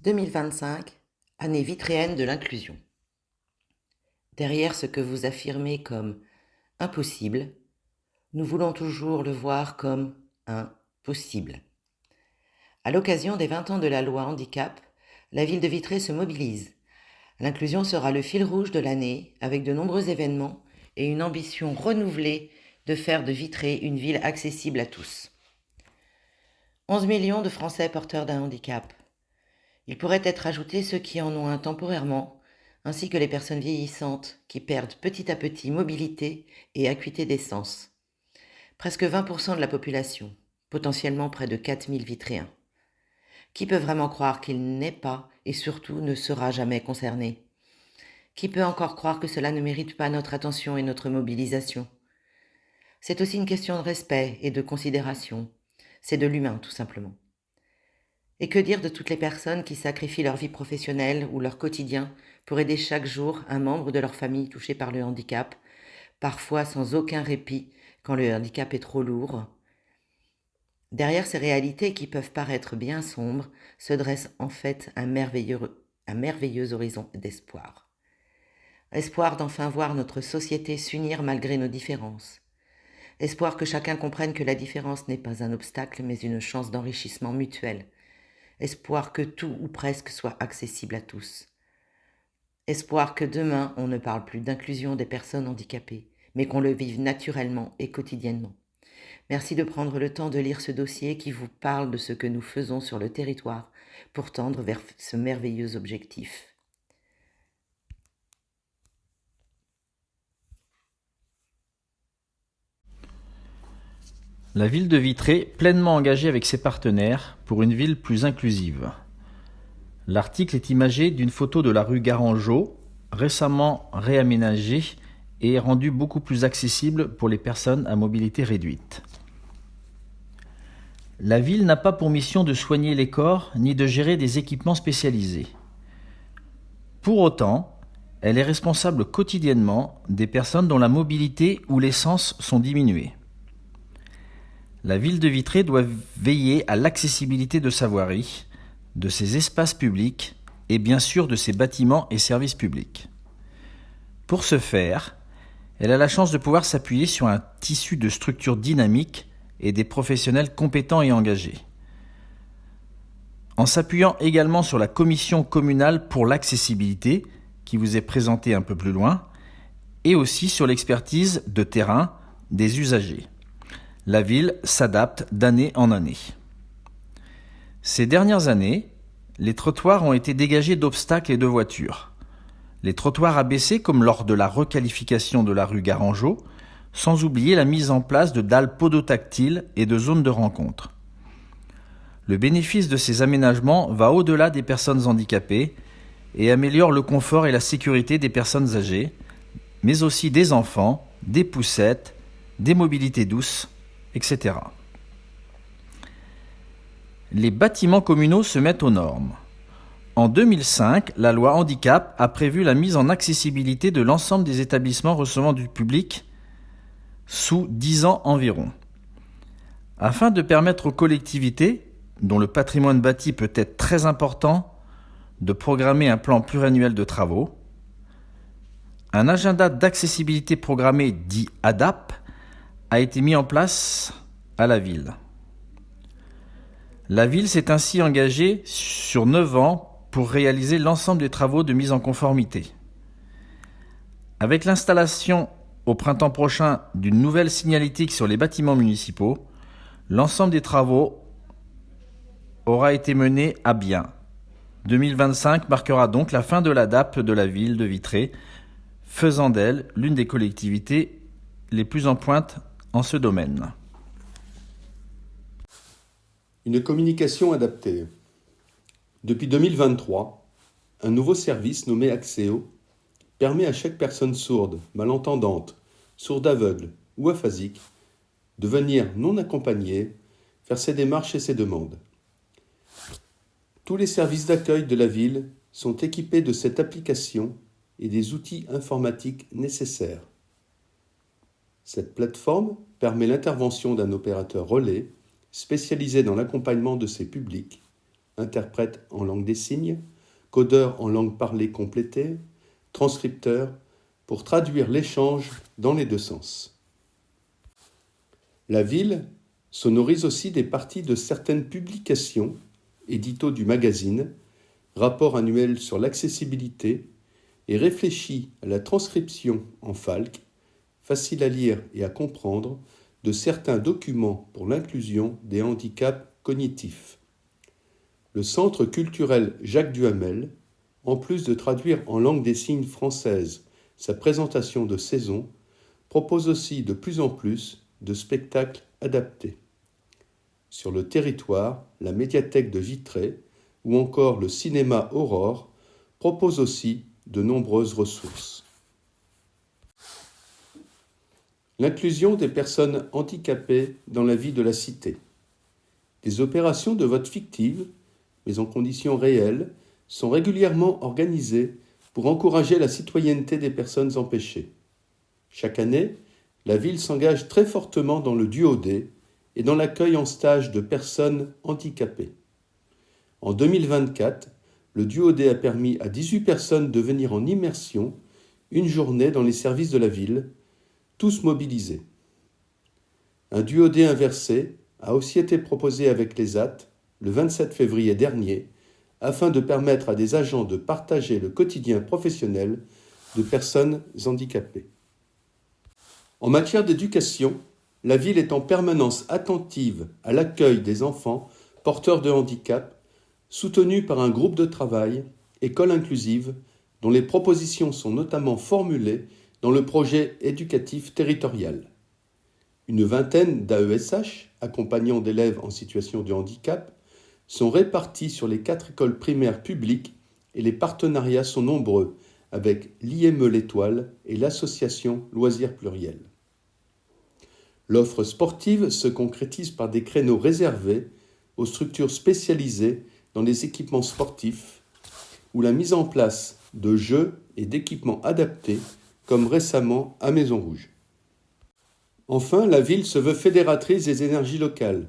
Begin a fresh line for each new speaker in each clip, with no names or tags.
2025, année vitréenne de l'inclusion. Derrière ce que vous affirmez comme impossible, nous voulons toujours le voir comme un possible. À l'occasion des 20 ans de la loi handicap, la ville de Vitré se mobilise. L'inclusion sera le fil rouge de l'année, avec de nombreux événements et une ambition renouvelée de faire de Vitré une ville accessible à tous. 11 millions de Français porteurs d'un handicap. Il pourrait être ajouté ceux qui en ont un temporairement, ainsi que les personnes vieillissantes qui perdent petit à petit mobilité et acuité des sens. Presque 20% de la population, potentiellement près de 4000 Vitréens. Qui peut vraiment croire qu'il n'est pas et surtout ne sera jamais concerné? Qui peut encore croire que cela ne mérite pas notre attention et notre mobilisation? C'est aussi une question de respect et de considération. C'est de l'humain, tout simplement. Et que dire de toutes les personnes qui sacrifient leur vie professionnelle ou leur quotidien pour aider chaque jour un membre de leur famille touché par le handicap, parfois sans aucun répit quand le handicap est trop lourd? Derrière ces réalités qui peuvent paraître bien sombres, se dresse en fait un merveilleux horizon d'espoir. Espoir d'enfin voir notre société s'unir malgré nos différences. Espoir que chacun comprenne que la différence n'est pas un obstacle mais une chance d'enrichissement mutuel. Espoir que tout ou presque soit accessible à tous. Espoir que demain, on ne parle plus d'inclusion des personnes handicapées, mais qu'on le vive naturellement et quotidiennement. Merci de prendre le temps de lire ce dossier qui vous parle de ce que nous faisons sur le territoire pour tendre vers ce merveilleux objectif.
La ville de Vitré, pleinement engagée avec ses partenaires pour une ville plus inclusive. L'article est imagé d'une photo de la rue Garangeau, récemment réaménagée et rendue beaucoup plus accessible pour les personnes à mobilité réduite. La ville n'a pas pour mission de soigner les corps ni de gérer des équipements spécialisés. Pour autant, elle est responsable quotidiennement des personnes dont la mobilité ou les sens sont diminués. La ville de Vitré doit veiller à l'accessibilité de sa voirie, de ses espaces publics et bien sûr de ses bâtiments et services publics. Pour ce faire, elle a la chance de pouvoir s'appuyer sur un tissu de structures dynamiques et des professionnels compétents et engagés. En s'appuyant également sur la commission communale pour l'accessibilité, qui vous est présentée un peu plus loin, et aussi sur l'expertise de terrain des usagers. La ville s'adapte d'année en année. Ces dernières années, les trottoirs ont été dégagés d'obstacles et de voitures. Les trottoirs abaissés comme lors de la requalification de la rue Garangeau, sans oublier la mise en place de dalles podotactiles et de zones de rencontre. Le bénéfice de ces aménagements va au-delà des personnes handicapées et améliore le confort et la sécurité des personnes âgées, mais aussi des enfants, des poussettes, des mobilités douces, etc. Les bâtiments communaux se mettent aux normes. En 2005, la loi handicap a prévu la mise en accessibilité de l'ensemble des établissements recevant du public sous 10 ans environ. Afin de permettre aux collectivités, dont le patrimoine bâti peut être très important, de programmer un plan pluriannuel de travaux, un agenda d'accessibilité programmé dit ADAP a été mis en place à la ville. La ville s'est ainsi engagée sur 9 ans pour réaliser l'ensemble des travaux de mise en conformité. Avec l'installation au printemps prochain d'une nouvelle signalétique sur les bâtiments municipaux, l'ensemble des travaux aura été mené à bien. 2025 marquera donc la fin de l'ADAP de la ville de Vitré, faisant d'elle l'une des collectivités les plus en pointe en ce domaine.
Une communication adaptée. Depuis 2023, un nouveau service nommé Axéo permet à chaque personne sourde, malentendante, sourde aveugle ou aphasique de venir non accompagnée faire ses démarches et ses demandes. Tous les services d'accueil de la ville sont équipés de cette application et des outils informatiques nécessaires. Cette plateforme permet l'intervention d'un opérateur relais spécialisé dans l'accompagnement de ces publics, interprète en langue des signes, codeur en langue parlée complétée, transcripteur, pour traduire l'échange dans les deux sens. La ville sonorise aussi des parties de certaines publications, éditos du magazine, rapport annuel sur l'accessibilité, et réfléchit à la transcription en FALC, facile à lire et à comprendre, de certains documents pour l'inclusion des handicaps cognitifs. Le Centre culturel Jacques Duhamel, en plus de traduire en langue des signes française sa présentation de saison, propose aussi de plus en plus de spectacles adaptés. Sur le territoire, la médiathèque de Vitré ou encore le cinéma Aurore proposent aussi de nombreuses ressources. L'inclusion des personnes handicapées dans la vie de la cité. Des opérations de vote fictives, mais en conditions réelles, sont régulièrement organisées pour encourager la citoyenneté des personnes empêchées. Chaque année, la ville s'engage très fortement dans le duodé et dans l'accueil en stage de personnes handicapées. En 2024, le duodé a permis à 18 personnes de venir en immersion une journée dans les services de la ville, tous mobilisés. Un duodé inversé a aussi été proposé avec les AT le 27 février dernier afin de permettre à des agents de partager le quotidien professionnel de personnes handicapées. En matière d'éducation, la ville est en permanence attentive à l'accueil des enfants porteurs de handicap, soutenus par un groupe de travail, École inclusive, dont les propositions sont notamment formulées dans le projet éducatif territorial. Une vingtaine d'AESH, accompagnant d'élèves en situation de handicap, sont répartis sur les 4 écoles primaires publiques et les partenariats sont nombreux avec l'IME L'Étoile et l'association Loisirs Pluriels. L'offre sportive se concrétise par des créneaux réservés aux structures spécialisées dans les équipements sportifs ou la mise en place de jeux et d'équipements adaptés, comme récemment à Maison Rouge. Enfin, la ville se veut fédératrice des énergies locales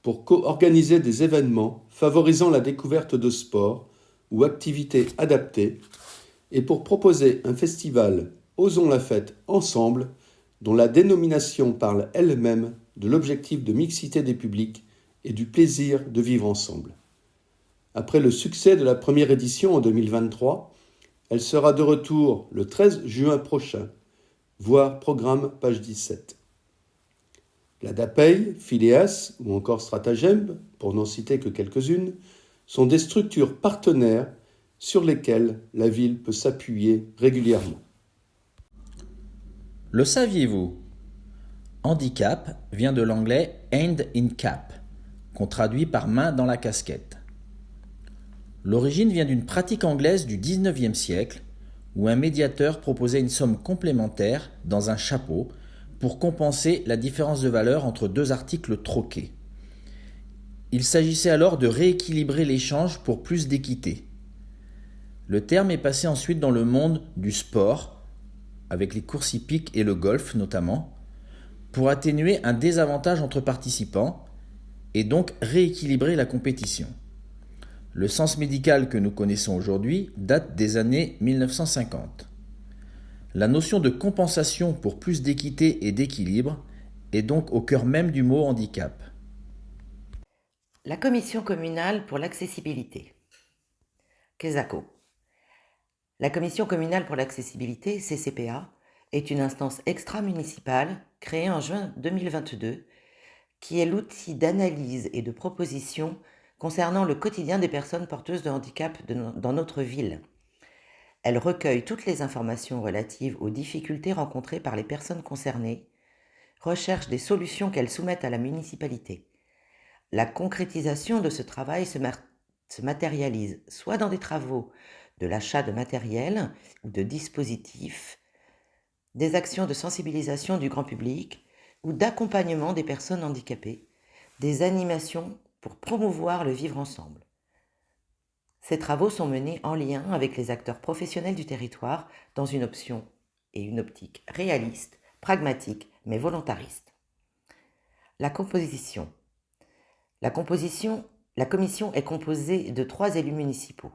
pour co-organiser des événements favorisant la découverte de sports ou activités adaptées et pour proposer un festival Osons la fête ensemble dont la dénomination parle elle-même de l'objectif de mixité des publics et du plaisir de vivre ensemble. Après le succès de la première édition en 2023, elle sera de retour le 13 juin prochain, voir programme page 17. La DAPEI, Phileas ou encore Stratagem, pour n'en citer que quelques-unes, sont des structures partenaires sur lesquelles la ville peut s'appuyer régulièrement.
Le saviez-vous ? Handicap vient de l'anglais hand in cap, qu'on traduit par main dans la casquette. L'origine vient d'une pratique anglaise du XIXe siècle où un médiateur proposait une somme complémentaire dans un chapeau pour compenser la différence de valeur entre 2 articles troqués. Il s'agissait alors de rééquilibrer l'échange pour plus d'équité. Le terme est passé ensuite dans le monde du sport, avec les courses hippiques et le golf notamment, pour atténuer un désavantage entre participants et donc rééquilibrer la compétition. Le sens médical que nous connaissons aujourd'hui date des années 1950. La notion de compensation pour plus d'équité et d'équilibre est donc au cœur même du mot handicap.
La Commission communale pour l'accessibilité. CESACO. La Commission communale pour l'accessibilité, CCPA, est une instance extra-municipale créée en juin 2022 qui est l'outil d'analyse et de proposition concernant le quotidien des personnes porteuses de handicap dans notre ville. Elle recueille toutes les informations relatives aux difficultés rencontrées par les personnes concernées, recherche des solutions qu'elles soumettent à la municipalité. La concrétisation de ce travail se matérialise soit dans des travaux de l'achat de matériel ou de dispositifs, des actions de sensibilisation du grand public ou d'accompagnement des personnes handicapées, des animations pour promouvoir le vivre ensemble. Ces travaux sont menés en lien avec les acteurs professionnels du territoire dans une option et une optique réaliste, pragmatique, mais volontariste. La composition La commission est composée de 3 élus municipaux,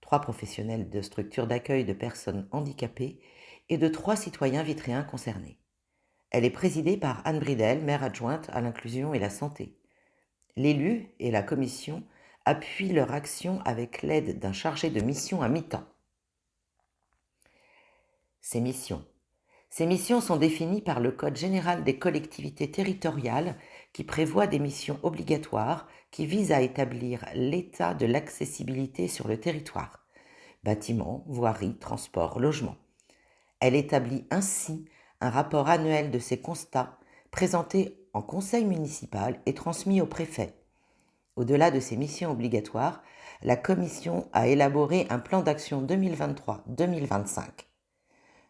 3 professionnels de structures d'accueil de personnes handicapées et de 3 citoyens vitréens concernés. Elle est présidée par Anne Bridel, maire adjointe à l'inclusion et la santé. L'élu et la commission appuient leur action avec l'aide d'un chargé de mission à mi-temps. Ces missions sont définies par le Code général des collectivités territoriales qui prévoit des missions obligatoires qui visent à établir l'état de l'accessibilité sur le territoire, bâtiments, voiries, transports, logements. Elle établit ainsi un rapport annuel de ces constats présenté en conseil municipal et transmis au préfet. Au-delà de ces missions obligatoires, la commission a élaboré un plan d'action 2023-2025.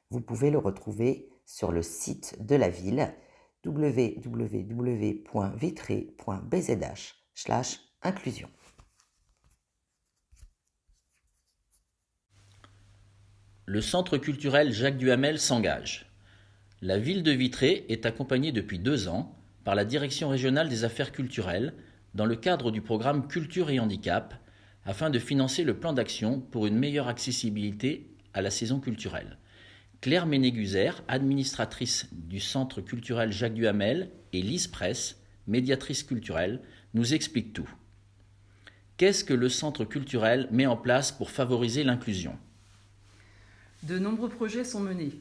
Vous pouvez le retrouver sur le site de la ville www.vitré.bzh/inclusion.
Le Centre culturel Jacques Duhamel s'engage. La ville de Vitré est accompagnée depuis 2 ans par la Direction régionale des affaires culturelles dans le cadre du programme Culture et Handicap afin de financer le plan d'action pour une meilleure accessibilité à la saison culturelle. Claire Ménéguzer, administratrice du Centre culturel Jacques Duhamel, et Lise Press, médiatrice culturelle, nous expliquent tout. Qu'est-ce que le Centre culturel met en place pour favoriser l'inclusion ?
De nombreux projets sont menés.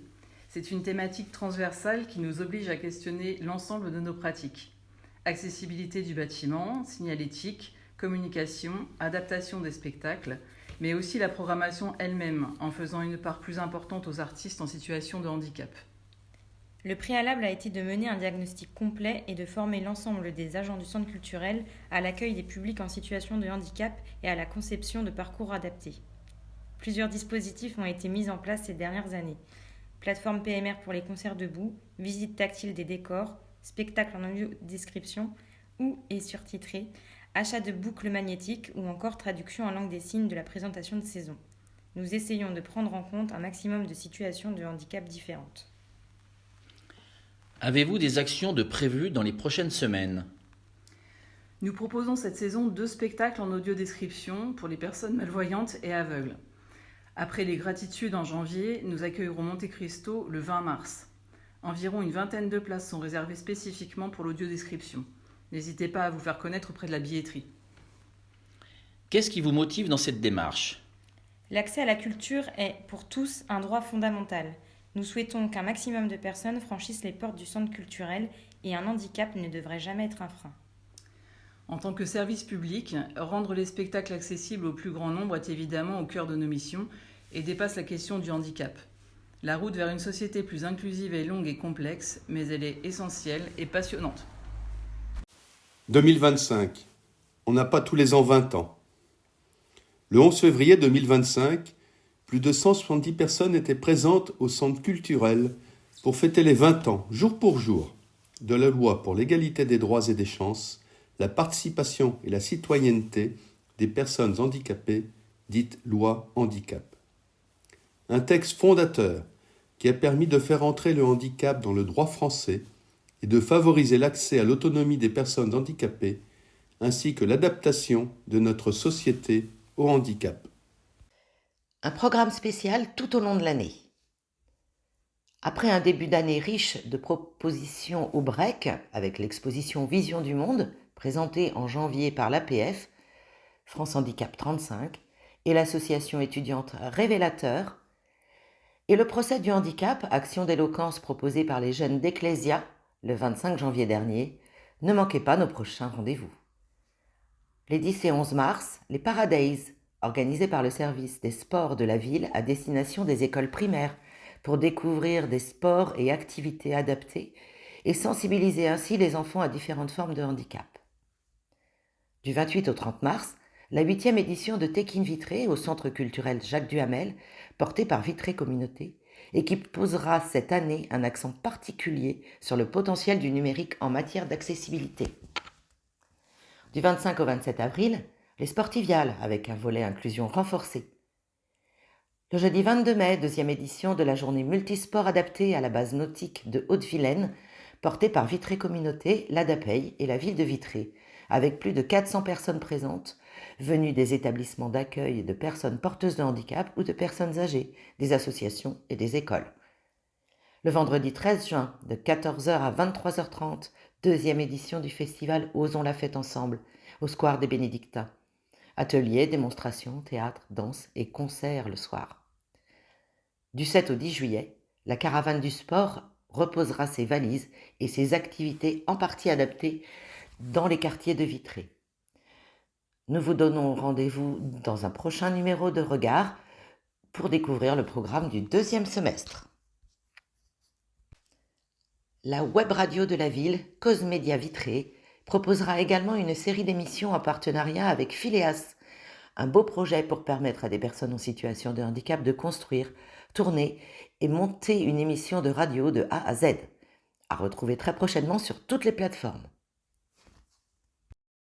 C'est une thématique transversale qui nous oblige à questionner l'ensemble de nos pratiques. Accessibilité du bâtiment, signalétique, communication, adaptation des spectacles, mais aussi la programmation elle-même, en faisant une part plus importante aux artistes en situation de handicap.
Le préalable a été de mener un diagnostic complet et de former l'ensemble des agents du centre culturel à l'accueil des publics en situation de handicap et à la conception de parcours adaptés. Plusieurs dispositifs ont été mis en place ces dernières années. Plateforme PMR pour les concerts debout, visite tactile des décors, spectacle en audio-description ou et surtitré, achat de boucles magnétiques ou encore traduction en langue des signes de la présentation de saison. Nous essayons de prendre en compte un maximum de situations de handicap différentes.
Avez-vous des actions de prévues dans les prochaines semaines ?
Nous proposons cette saison 2 spectacles en audio-description pour les personnes malvoyantes et aveugles. Après les Gratitudes en janvier, nous accueillerons Monte Cristo le 20 mars. Environ une vingtaine de places sont réservées spécifiquement pour l'audio-description. N'hésitez pas à vous faire connaître auprès de la billetterie.
Qu'est-ce qui vous motive dans cette démarche ?
L'accès à la culture est, pour tous, un droit fondamental. Nous souhaitons qu'un maximum de personnes franchissent les portes du centre culturel et un handicap ne devrait jamais être un frein.
En tant que service public, rendre les spectacles accessibles au plus grand nombre est évidemment au cœur de nos missions et dépasse la question du handicap. La route vers une société plus inclusive est longue et complexe, mais elle est essentielle et passionnante.
2025. On n'a pas tous les ans 20 ans. Le 11 février 2025, plus de 170 personnes étaient présentes au centre culturel pour fêter les 20 ans, jour pour jour, de la loi pour l'égalité des droits et des chances, la participation et la citoyenneté des personnes handicapées, dite loi handicap. Un texte fondateur qui a permis de faire entrer le handicap dans le droit français et de favoriser l'accès à l'autonomie des personnes handicapées, ainsi que l'adaptation de notre société au handicap.
Un programme spécial tout au long de l'année. Après un début d'année riche de propositions au break, avec l'exposition Vision du Monde, présentée en janvier par l'APF, France Handicap 35, et l'association étudiante Révélateur, et le procès du handicap, action d'éloquence proposée par les jeunes d'Ecclesia, le 25 janvier dernier, ne manquez pas nos prochains rendez-vous. Les 10 et 11 mars, les Paradays, organisés par le service des sports de la ville à destination des écoles primaires, pour découvrir des sports et activités adaptés et sensibiliser ainsi les enfants à différentes formes de handicap. Du 28 au 30 mars, la 8e édition de Tekin Vitré au Centre culturel Jacques Duhamel, portée par Vitré Communauté, et qui posera cette année un accent particulier sur le potentiel du numérique en matière d'accessibilité. Du 25 au 27 avril, les Sportiviales, avec un volet inclusion renforcé. Le jeudi 22 mai, 2e édition de la journée multisport adaptée à la base nautique de Haute-Vilaine, portée par Vitré Communauté, l'ADAPEI et la ville de Vitré, avec plus de 400 personnes présentes, venues des établissements d'accueil de personnes porteuses de handicap ou de personnes âgées, des associations et des écoles. Le vendredi 13 juin, de 14h à 23h30, deuxième édition du festival Osons la fête ensemble, au Square des Bénédictins. Ateliers, démonstrations, théâtre, danse et concerts le soir. Du 7 au 10 juillet, la caravane du sport reposera ses valises et ses activités en partie adaptées dans les quartiers de Vitré. Nous vous donnons rendez-vous dans un prochain numéro de Regard pour découvrir le programme du deuxième semestre. La web radio de la ville, Cause Média Vitré, proposera également une série d'émissions en partenariat avec Phileas, un beau projet pour permettre à des personnes en situation de handicap de construire, tourner et monter une émission de radio de A à Z, à retrouver très prochainement sur toutes les plateformes.